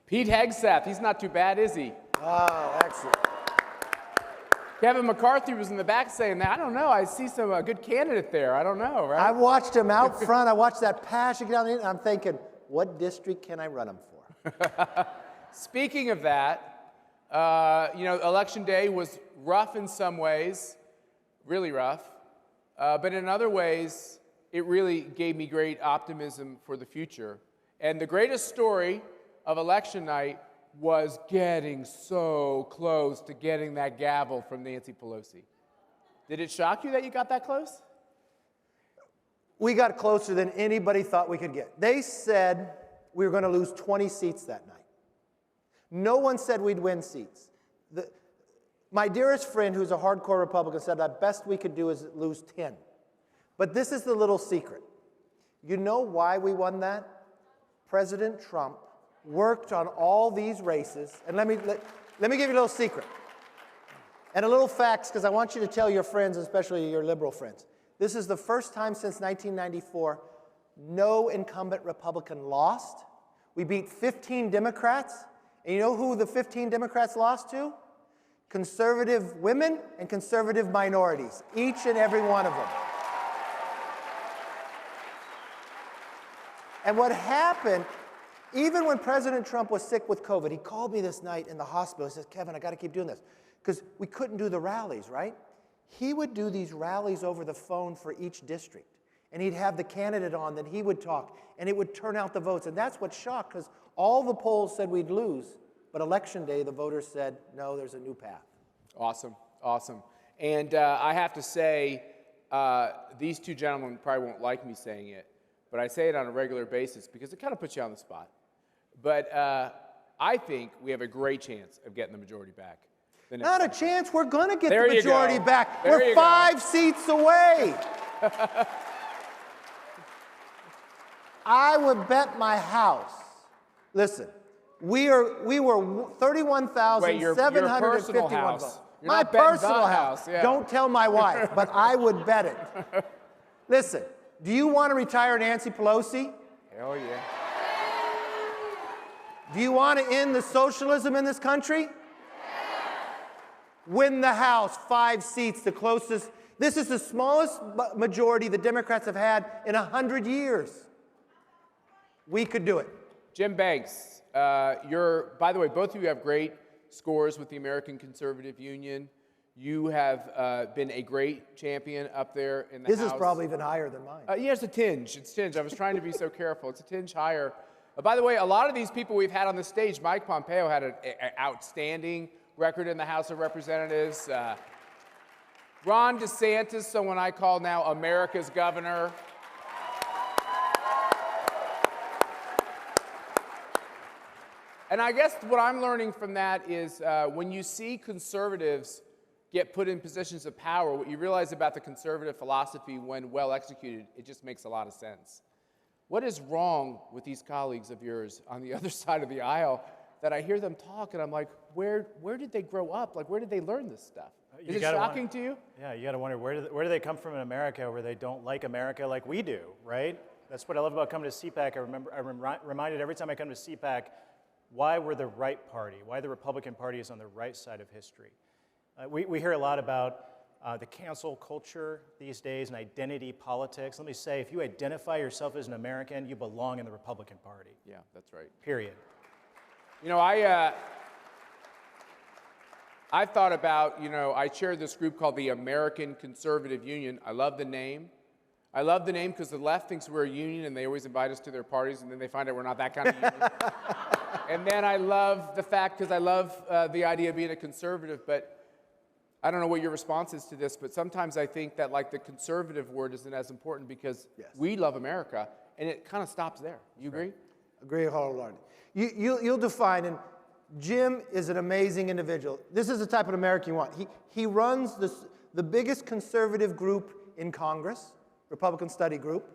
Pete Hegseth, he's not too bad, is he? Oh, excellent. Kevin McCarthy was in the back saying that. I don't know. I see some good candidate there. I don't know, right? I watched him out front. I watched that passion get down there, and I'm thinking, what district can I run him for? Speaking of that, Election Day was rough in some ways, really rough. But in other ways, it really gave me great optimism for the future. And the greatest story of election night was getting so close to getting that gavel from Nancy Pelosi. Did it shock you that you got that close? We got closer than anybody thought we could get. They said we were going to lose 20 seats that night. No one said we'd win seats. My dearest friend, who's a hardcore Republican, said the best we could do is lose 10. But this is the little secret. You know why we won that? President Trump worked on all these races. And let me give you a little secret. And a little facts, because I want you to tell your friends, especially your liberal friends. This is the first time since 1994 no incumbent Republican lost. We beat 15 Democrats. And you know who the 15 Democrats lost to? Conservative women and conservative minorities, each and every one of them. And what happened, even when President Trump was sick with COVID, he called me this night in the hospital. He says, Kevin, I got to keep doing this. Because we couldn't do the rallies, right? He would do these rallies over the phone for each district. And he'd have the candidate on, then he would talk, and it would turn out the votes. And that's what shocked, because all the polls said we'd lose. But election day, the voters said, no, there's a new path. Awesome, awesome. And I have to say, these two gentlemen probably won't like me saying it, but I say it on a regular basis because it kind of puts you on the spot. But I think we have a great chance of getting the majority back. Not a chance. We're going to get There the you majority go. back. There We're you go. 5 seats away. I would bet my house. Listen, we were Wait, your personal 31,751 house. votes. You're My not betting personal the house. yeah. Don't tell my wife, but I would bet it. Listen, do you want to retire Nancy Pelosi? Hell yeah. Do you want to end the socialism in this country? Win the House, 5 seats, the closest. This is the smallest majority the Democrats have had in 100 years. We could do it. Jim Banks, by the way, both of you have great scores with the American Conservative Union. You have been a great champion up there in the House. His is probably even higher than mine. Yeah, it's a tinge. It's a tinge. I was trying to be so careful. It's a tinge higher. By the way, a lot of these people we've had on the stage, Mike Pompeo had an outstanding record in the House of Representatives. Ron DeSantis, someone I call now America's governor. And I guess what I'm learning from that is when you see conservatives get put in positions of power, what you realize about the conservative philosophy when well executed, it just makes a lot of sense. What is wrong with these colleagues of yours on the other side of the aisle that I hear them talk and I'm like, where did they grow up? Like, where did they learn this stuff? Is it shocking to you? Yeah, you got to wonder, where do they come from in America where they don't like America like we do, right? That's what I love about coming to CPAC. I'm reminded every time I come to CPAC why we're the right party, why the Republican Party is on the right side of history. We hear a lot about the cancel culture these days and identity politics. Let me say, if you identify yourself as an American, you belong in the Republican Party. Yeah, that's right. Period. You know, I've thought about, I chair this group called the American Conservative Union. I love the name. I love the name because the left thinks we're a union and they always invite us to their parties and then they find out we're not that kind of union. And then I love the fact, because I love the idea of being a conservative, but I don't know what your response is to this, but sometimes I think that like the conservative word isn't as important because we love America and it kind of stops there. You agree? Agree wholeheartedly. You'll define, and Jim is an amazing individual. This is the type of American you want. He runs the biggest conservative group in Congress, Republican Study Group.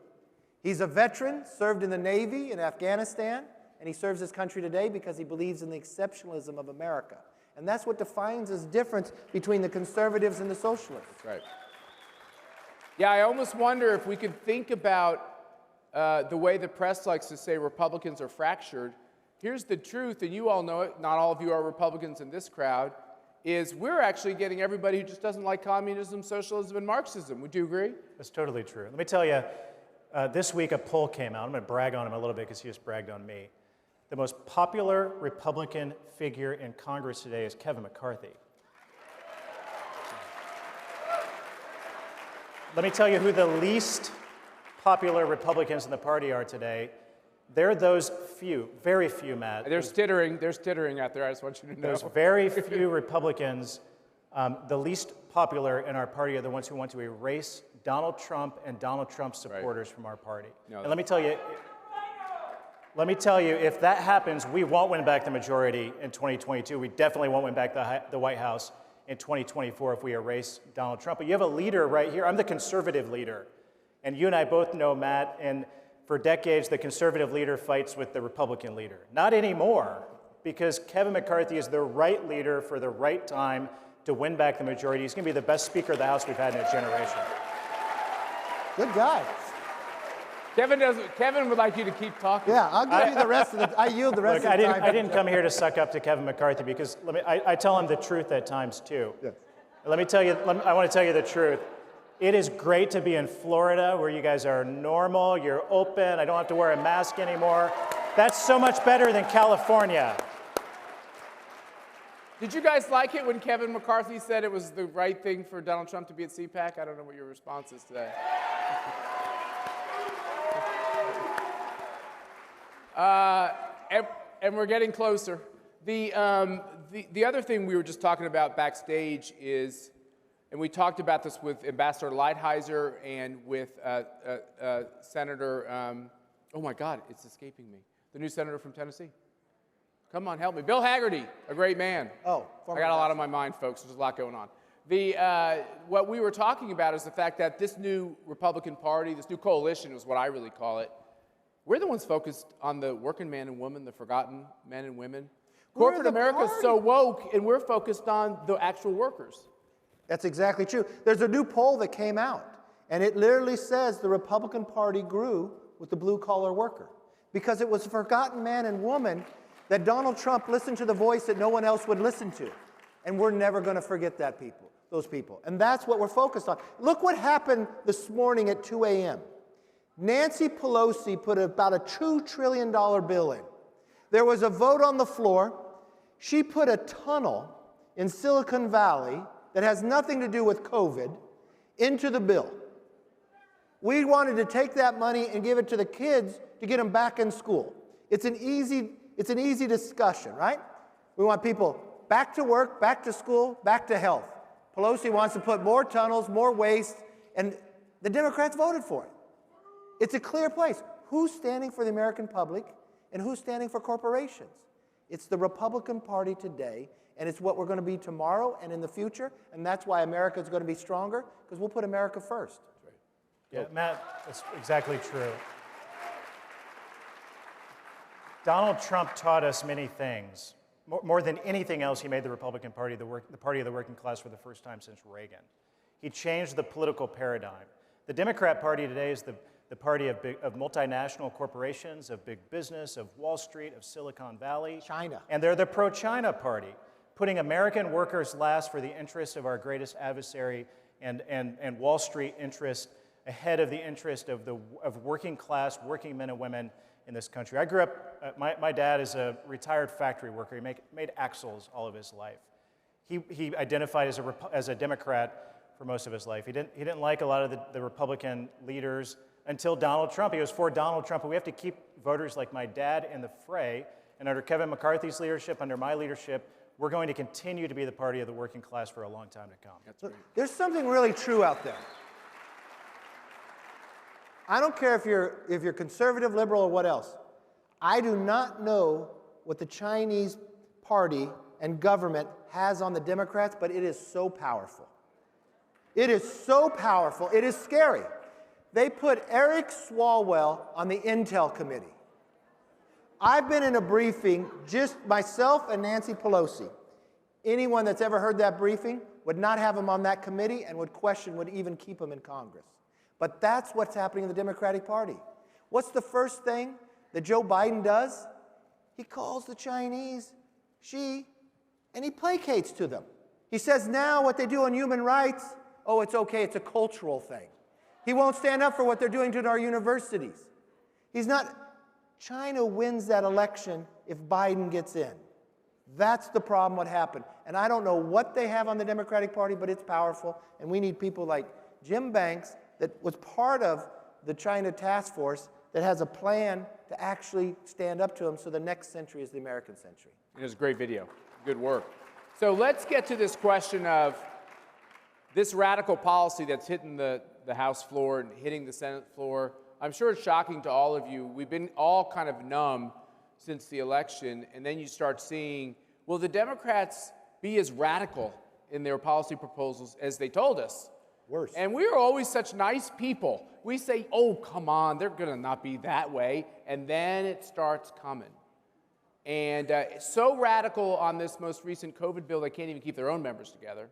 He's a veteran, served in the Navy in Afghanistan, and he serves his country today because he believes in the exceptionalism of America. And that's what defines this difference between the conservatives and the socialists. That's right. Yeah, I almost wonder if we could think about the way the press likes to say Republicans are fractured, Here's the truth, and you all know it, not all of you are Republicans in this crowd, is we're actually getting everybody who just doesn't like communism, socialism, and Marxism. Would you agree? That's totally true. Let me tell you, this week a poll came out. I'm going to brag on him a little bit because he just bragged on me. The most popular Republican figure in Congress today is Kevin McCarthy. Let me tell you who the least popular Republicans in the party are today. They're those few, very few, Matt. They're stittering out there, I just want you to know. Those very few Republicans, the least popular in our party are the ones who want to erase Donald Trump and Donald Trump's supporters from our party. No, and let me tell you, if that happens, we won't win back the majority in 2022. We definitely won't win back the White House in 2024 if we erase Donald Trump. But you have a leader right here. I'm the conservative leader. And you and I both know, Matt, and for decades, the conservative leader fights with the Republican leader. Not anymore, because Kevin McCarthy is the right leader for the right time to win back the majority. He's going to be the best Speaker of the House we've had in a generation. Good guy. Kevin would like you to keep talking. Yeah, I'll give you the rest of the. I yield the rest Look, of the time. I didn't come here to suck up to Kevin McCarthy because I tell him the truth at times too. Yes. I want to tell you the truth. It is great to be in Florida where you guys are normal, you're open, I don't have to wear a mask anymore. That's so much better than California. Did you guys like it when Kevin McCarthy said it was the right thing for Donald Trump to be at CPAC? I don't know what your response is today. And we're getting closer. The other thing we were just talking about backstage is, and we talked about this with Ambassador Lighthizer and with Senator, oh my God, it's escaping me. The new senator from Tennessee. Come on, help me. Bill Hagerty, a great man. Oh, I got a lot on my mind, folks. There's a lot going on. What we were talking about is the fact that this new Republican Party, this new coalition is what I really call it, we're the ones focused on the working man and woman, the forgotten men and women. Corporate America is so woke, and we're focused on the actual workers. That's exactly true. There's a new poll that came out, and it literally says the Republican Party grew with the blue-collar worker because it was a forgotten man and woman that Donald Trump listened to the voice that no one else would listen to. And we're never going to forget those people. And that's what we're focused on. Look what happened this morning at 2 a.m. Nancy Pelosi put about a $2 trillion bill in. There was a vote on the floor. She put a tunnel in Silicon Valley that has nothing to do with COVID into the bill. We wanted to take that money and give it to the kids to get them back in school. It's an easy discussion, right? We want people back to work, back to school, back to health. Pelosi wants to put more tunnels, more waste, and the Democrats voted for it. It's a clear place. Who's standing for the American public and who's standing for corporations? It's the Republican Party today, and it's what we're going to be tomorrow and in the future, and that's why America is going to be stronger, because we'll put America first. Yeah, Matt, that's exactly true. Donald Trump taught us many things. More than anything else, he made the Republican Party the party of the working class for the first time since Reagan. He changed the political paradigm. The Democrat Party today is the party of multinational corporations, of big business, of Wall Street, of Silicon Valley. China. And they're the pro-China party, putting American workers last for the interests of our greatest adversary and Wall Street interest ahead of the interest of working class, working men and women in this country. I grew up, my dad is a retired factory worker. He made axles all of his life. He identified as a Democrat for most of his life. He didn't like a lot of the Republican leaders until Donald Trump. He was for Donald Trump, but we have to keep voters like my dad in the fray. And under Kevin McCarthy's leadership, under my leadership, we're going to continue to be the party of the working class for a long time to come. Look, there's something really true out there. I don't care if you're conservative, liberal, or what else. I do not know what the Chinese party and government has on the Democrats, but it is so powerful. It is so powerful. It is scary. They put Eric Swalwell on the Intel committee. I've been in a briefing, just myself and Nancy Pelosi. Anyone that's ever heard that briefing would not have him on that committee and would question would even keep him in Congress. But that's what's happening in the Democratic Party. What's the first thing that Joe Biden does? He calls the Chinese she, and he placates to them. He says now what they do on human rights, oh, it's okay, it's a cultural thing. He won't stand up for what they're doing to our universities. He's not. China wins that election if Biden gets in. That's the problem what happened. And I don't know what they have on the Democratic Party, but it's powerful. And we need people like Jim Banks, that was part of the China task force, that has a plan to actually stand up to them so the next century is the American century. It was a great video. Good work. So let's get to this question of this radical policy that's hitting the House floor and hitting the Senate floor. I'm sure it's shocking to all of you. We've been all kind of numb since the election, and then you start seeing, will the Democrats be as radical in their policy proposals as they told us? Worse. And we are always such nice people. We say, oh, come on, they're going to not be that way, and then it starts coming. And so radical on this most recent COVID bill, they can't even keep their own members together.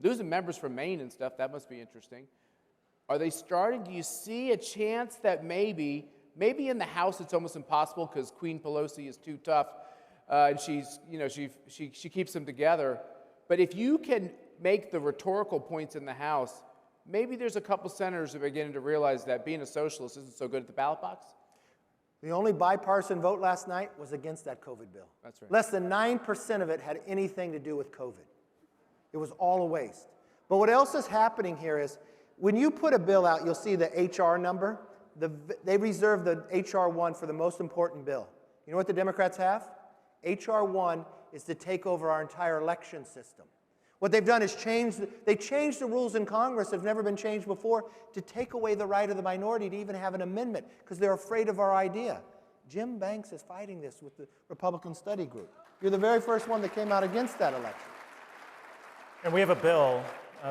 Losing members from Maine and stuff, that must be interesting. Are they starting? Do you see a chance that maybe in the House it's almost impossible because Queen Pelosi is too tough, and she's, she keeps them together. But if you can make the rhetorical points in the House, maybe there's a couple senators that are beginning to realize that being a socialist isn't so good at the ballot box. The only bipartisan vote last night was against that COVID bill. That's right. Less than 9% of it had anything to do with COVID. It was all a waste. But what else is happening here is, when you put a bill out, you'll see the HR number. They reserve the HR 1 for the most important bill. You know what the Democrats have? HR 1 is to take over our entire election system. What they've done is changed the rules in Congress that have never been changed before to take away the right of the minority to even have an amendment because they're afraid of our idea. Jim Banks is fighting this with the Republican Study Group. You're the very first one that came out against that election. And we have a bill.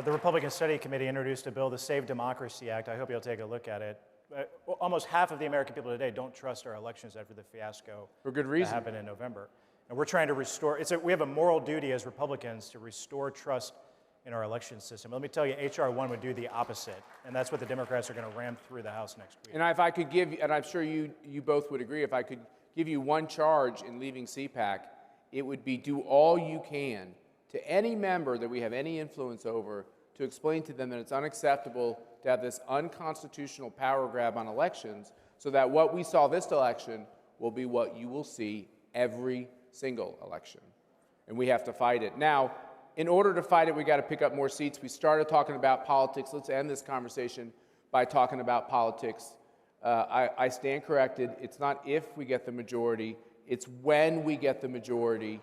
The Republican Study Committee introduced a bill, the Save Democracy Act. I hope you'll take a look at it. Almost half of the American people today don't trust our elections after the fiasco For good reason. that happened in November. And we're trying to restore, we have a moral duty as Republicans to restore trust in our election system. Let me tell you, HR 1 would do the opposite, and that's what the Democrats are going to ram through the House next week. And if I could give, and I'm sure you both would agree, if I could give you one charge in leaving CPAC, it would be do all you can to any member that we have any influence over to explain to them that it's unacceptable to have this unconstitutional power grab on elections, so that what we saw this election will be what you will see every single election. And we have to fight it. Now, in order to fight it, we got to pick up more seats. We started talking about politics. Let's end this conversation by talking about politics. I stand corrected. It's not if we get the majority, it's when we get the majority.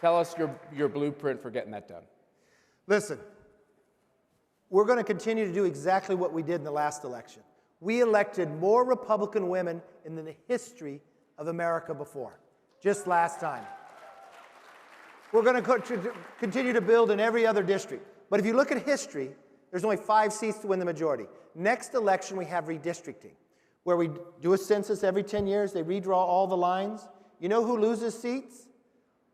Tell us your blueprint for getting that done. Listen, we're going to continue to do exactly what we did in the last election. We elected more Republican women in the history of America before, just last time. We're going to continue to build in every other district. But if you look at history, there's only 5 seats to win the majority. Next election, we have redistricting, where we do a census every 10 years. They redraw all the lines. You know who loses seats?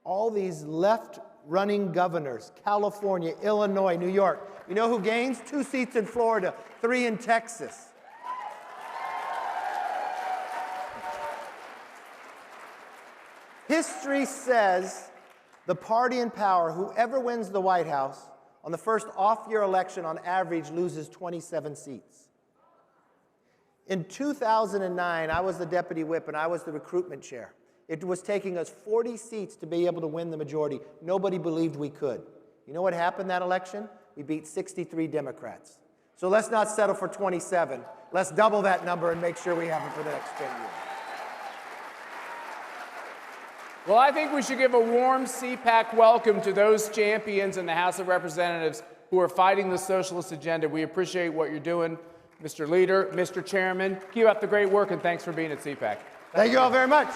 All these left-running governors, California, Illinois, New York. You know who gains? 2 seats in Florida, 3 in Texas. History says the party in power, whoever wins the White House, on the first off-year election, on average, loses 27 seats. In 2009, I was the deputy whip and I was the recruitment chair. It was taking us 40 seats to be able to win the majority. Nobody believed we could. You know what happened that election? We beat 63 Democrats. So let's not settle for 27. Let's double that number and make sure we have it for the next 10 years. Well, I think we should give a warm CPAC welcome to those champions in the House of Representatives who are fighting the socialist agenda. We appreciate what you're doing, Mr. Leader, Mr. Chairman. Keep up the great work, and thanks for being at CPAC. Thank you all very much.